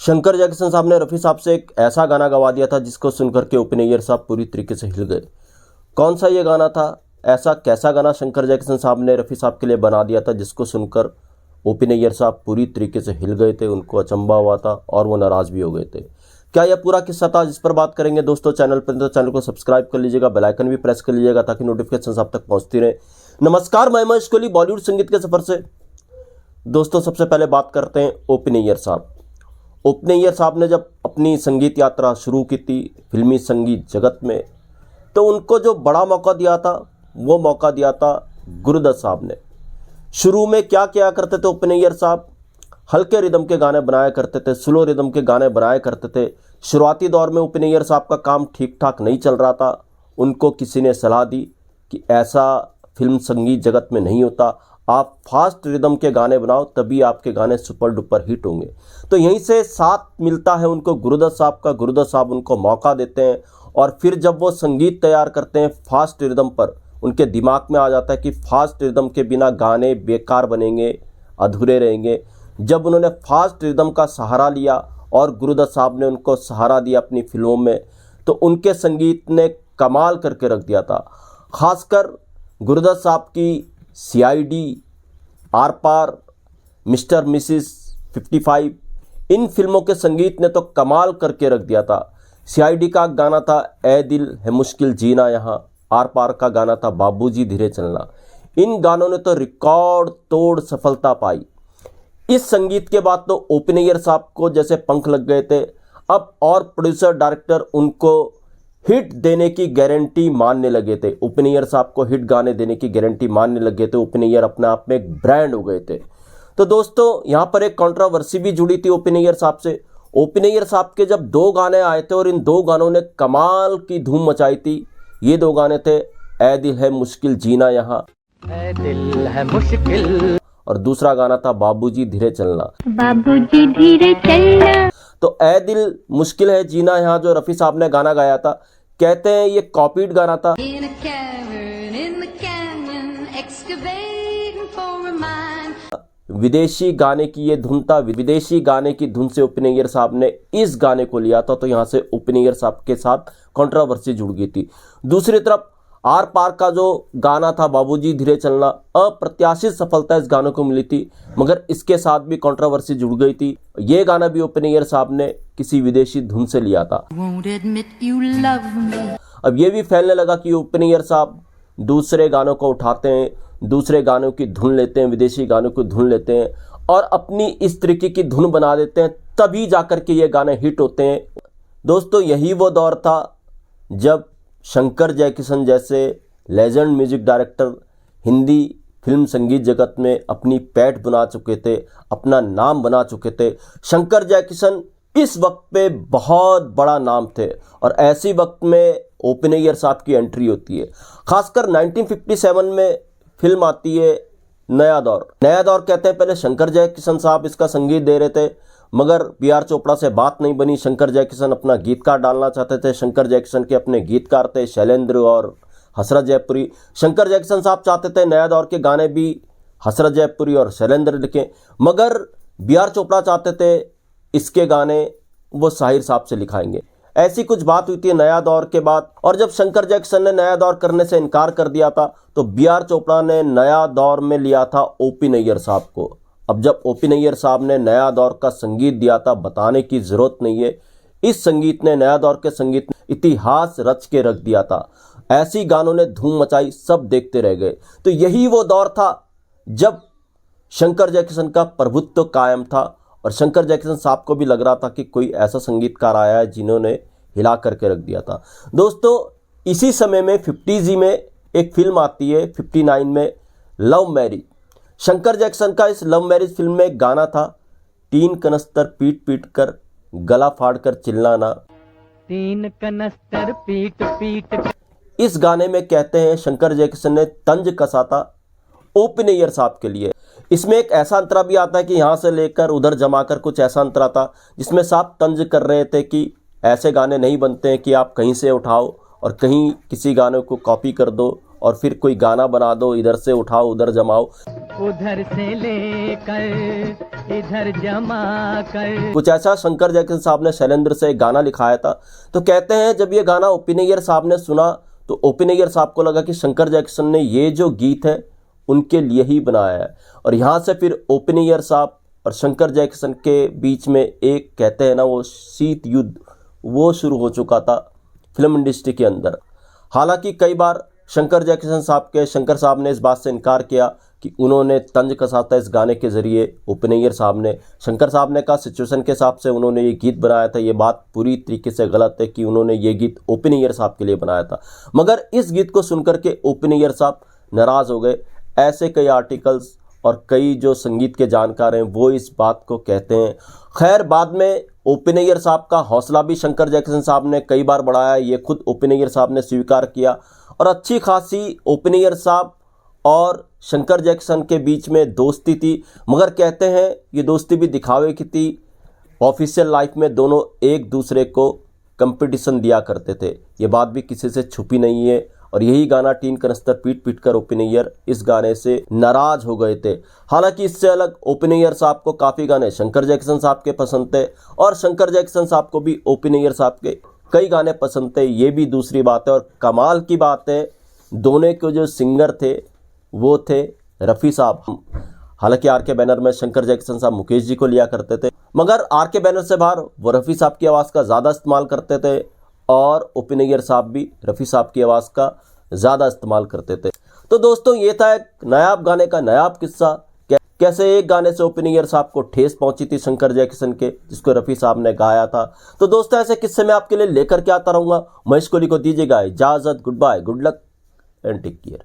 Shankar Jackson साहब ने रफ़ी साहब से एक ऐसा गाना गवा दिया था जिसको सुनकर के ओपी नैयर साहब पूरी तरीके से हिल गए। कौन सा ये गाना था? ऐसा कैसा गाना शंकर जैक्सन साहब ने रफ़ी साहब के लिए बना दिया था जिसको सुनकर ओपी नैयर साहब पूरी तरीके से हिल गए थे, उनको अचंभा हुआ था और वो नाराज़ भी हो गए थे। क्या यह पूरा किस्सा था जिस पर बात करेंगे दोस्तों। चैनल पर तो चैनल को सब्सक्राइब कर लीजिएगा, बेल आइकन भी प्रेस कर लीजिएगा ताकि नोटिफिकेशन आप तक पहुंचती रहे। नमस्कार, मैं महेश कोहली बॉलीवुड संगीत के सफर से। दोस्तों सबसे पहले बात करते हैं ओपी नैयर साहब। ओपी नैयर साहब ने जब अपनी संगीत यात्रा शुरू की थी फिल्मी संगीत जगत में, तो उनको जो बड़ा मौका दिया था वो मौका दिया था गुरुदत्त साहब ने। शुरू में क्या किया करते थे ओपी नैयर साहब? हल्के रिदम के गाने बनाया करते थे, स्लो रिदम के गाने बनाया करते थे। शुरुआती दौर में ओपी नैयर साहब का काम ठीक ठाक नहीं चल रहा था। उनको किसी ने सलाह दी कि ऐसा फिल्म संगीत जगत में नहीं होता, आप फास्ट रिदम के गाने बनाओ, तभी आपके गाने सुपर डुपर हिट होंगे। तो यहीं से साथ मिलता है उनको गुरुदत्त साहब का। गुरुदत्त साहब उनको मौका देते हैं और फिर जब वो संगीत तैयार करते हैं फास्ट रिदम पर, उनके दिमाग में आ जाता है कि फास्ट रिदम के बिना गाने बेकार बनेंगे, अधूरे रहेंगे। जब उन्होंने फास्ट रिदम का सहारा लिया और गुरुदत्त साहब ने उनको सहारा दिया अपनी फिल्मों में, तो उनके संगीत ने कमाल करके रख दिया था। खासकर गुरुदत्त साहब की CID, Aar Paar, mister missus 55, इन फिल्मों के संगीत ने तो कमाल करके रख दिया था। CID का गाना था ए दिल है मुश्किल जीना यहाँ, आर पार का गाना था बाबूजी धीरे चलना। इन गानों ने तो रिकॉर्ड तोड़ सफलता पाई। इस संगीत के बाद तो ओपी नैयर साहब को जैसे पंख लग गए थे। अब और प्रोड्यूसर डायरेक्टर उनको हिट देने की गारंटी मानने लगे थे। ओपी नैयर साहब को हिट गाने देने की गारंटी मानने लगे थे। ओपी नैयर अपने आप में एक ब्रांड हो गए थे। तो दोस्तों यहाँ पर एक कंट्रोवर्सी भी जुड़ी थी ओपी नैयर साहब से। ओपी नैयर साहब के जब 2 गाने आए थे और इन 2 गानों ने कमाल की धूम मचाई थी। ये 2 गाने थे ए दिल है मुश्किल जीना यहाँ, ए दिल है मुश्किल, और दूसरा गाना था बाबूजी धीरे चलना। बाबूजी धीरे चलना। तो ए दिल मुश्किल है जीना यहाँ जो रफ़ी साहब ने गाना गाया था, कहते हैं ये कॉपीड गाना था। विदेशी गाने की ये धुन था। विदेशी गाने की धुन से ओपी नैयर साहब ने इस गाने को लिया था, तो यहाँ से ओपी नैयर साहब के साथ कंट्रोवर्सी जुड़ गई थी। दूसरी तरफ आर पार का जो गाना था बाबूजी धीरे चलना, अप्रत्याशित सफलता इस गाने को मिली थी, मगर इसके साथ भी कंट्रोवर्सी जुड़ गई थी। ये गाना भी ओपी नैयर साहब ने किसी विदेशी धुन से लिया था। अब ये भी फैलने लगा कि ओपी नैयर साहब दूसरे गानों को उठाते हैं, दूसरे गानों की धुन लेते हैं, विदेशी गानों की धुन लेते हैं और अपनी इस तरीके की धुन बना देते हैं, तभी जाकर के ये गाने हिट होते हैं। दोस्तों यही वो दौर था जब शंकर जयकिशन जैसे legend music director Hindi film संगीत जगत में अपनी पैठ बना चुके थे, अपना नाम बना चुके थे। शंकर जयकिशन इस वक्त पे बहुत बड़ा नाम थे और ऐसी वक्त में ओपी नैयर साहब की एंट्री होती है। खासकर 1957 में फिल्म आती है नया दौर। नया दौर कहते हैं, पहले शंकर जयकिशन साहब इसका संगीत दे रहे थे, मगर BR चोपड़ा से बात नहीं बनी। शंकर जयकिशन अपना गीतकार डालना चाहते थे। शंकर जयकिशन के अपने गीतकार थे शैलेंद्र और हसरत जयपुरी। शंकर जयकिशन साहब चाहते थे नया दौर के गाने भी हसरत जयपुरी और शैलेंद्र लिखें, मगर BR चोपड़ा चाहते थे इसके गाने वो साहिर साहब से लिखाएंगे। ऐसी कुछ बात हुई थी नया दौर के बाद, और जब शंकर जयकिशन ने नया दौर करने से इनकार कर दिया था तो BR चोपड़ा ने नया दौर में लिया था ओपी नैयर साहब को। अब जब ओपी नैयर साहब ने नया दौर का संगीत दिया था, बताने की जरूरत नहीं है, इस संगीत ने, नया दौर के संगीत ने इतिहास रच के रख दिया था। ऐसी गानों ने धूम मचाई, सब देखते रह गए। तो यही वो दौर था जब शंकर जयकिशन का प्रभुत्व कायम था और शंकर जयकिशन साहब को भी लग रहा था कि कोई ऐसा संगीतकार आया है जिन्होंने हिला करके रख दिया था। दोस्तों इसी समय में 50s में एक फिल्म आती है 59 में, लव मैरिज। शंकर जैक्सन का इस लव मैरिज फिल्म में एक गाना था, 3 कनस्तर पीट पीट कर गला फाड़ कर चिल्लाना। 3 कनस्तर पीट पीट। इस गाने में कहते हैं शंकर जैक्सन ने तंज कसा था ओपी नैयर साहब के लिए। इसमें एक ऐसा अंतरा भी आता है कि यहाँ से लेकर उधर जमाकर कुछ ऐसा अंतरा था जिसमें साहब तंज कर रहे थे कि ऐसे गाने नहीं बनते हैं कि आप कहीं से उठाओ और कहीं किसी गाने को कॉपी कर दो और फिर कोई गाना बना दो, इधर से उठाओ उधर जमाओ। उधर से लेकर इधर जमा कर। कुछ ऐसा शंकर जैक्सन साहब ने शैलेंद्र से एक गाना लिखाया था। तो कहते हैं जब ये गाना ओपी नैयर साहब ने सुना तो ओपी नैयर साहब को लगा कि शंकर जैक्सन ने ये जो गीत है उनके लिए ही बनाया है। और यहाँ से फिर ओपी नैयर साहब और शंकर जैक्सन के बीच में एक कहते हैं ना वो शीत युद्ध वो शुरू हो चुका था फिल्म इंडस्ट्री के अंदर। हालांकि कई बार शंकर साहब ने इस बात से इनकार किया कि उन्होंने तंज कसा था इस गाने के ज़रिए ओपी नैयर साहब ने। शंकर साहब ने कहा सिचुएशन के हिसाब से उन्होंने ये गीत बनाया था। ये बात पूरी तरीके से गलत है कि उन्होंने ये गीत ओपी नैयर साहब के लिए बनाया था। मगर इस गीत को सुनकर के ओपी नैयर साहब नाराज़ हो गए। ऐसे कई आर्टिकल्स और कई जो संगीत के जानकार हैं वो इस बात को कहते हैं। खैर बाद में ओपी नैयर साहब का हौसला भी शंकर जैक्सन साहब ने कई बार बढ़ाया। ये खुद ओपी नैयर साहब ने स्वीकार किया और अच्छी खासी ओपी नैयर साहब और शंकर जैक्सन के बीच में दोस्ती थी। मगर कहते हैं ये दोस्ती भी दिखावे की थी। ऑफिशियल लाइफ में दोनों एक दूसरे को कंपटीशन दिया करते थे। ये बात भी किसी से छुपी नहीं है। और यही गाना टीन कनस्तर पीट पीट कर ओपी नैयर इस गाने से नाराज हो गए थे। हालांकि इससे अलग ओपी नैयर साहब को काफ़ी गाने शंकर जैक्सन साहब के पसंद थे और शंकर जैक्सन साहब को भी ओपी नैयर साहब के कई गाने पसंद थे। ये भी दूसरी बात है। और कमाल की बात है दोनों के जो सिंगर थे वो थे रफ़ी साहब। हालांकि आर के बैनर में शंकर जैक्सन साहब मुकेश जी को लिया करते थे, मगर आर के बैनर से बाहर वो रफ़ी साहब की आवाज़ का ज़्यादा इस्तेमाल करते थे और ओपी नैयर साहब भी रफ़ी साहब की आवाज़ का ज़्यादा इस्तेमाल करते थे। तो दोस्तों ये था एक नायाब गाने का नायाब किस्सा। कैसे एक गाने से ओपी नैयर साहब को ठेस पहुंची थी शंकर जैक्सन के, जिसको रफ़ी साहब ने गाया था। तो दोस्तों ऐसे किस्से मैं आपके लिए लेकर के आता रहूँगा। महेश कोहली को दीजिएगा इजाज़त। Good bye, good luck and take care.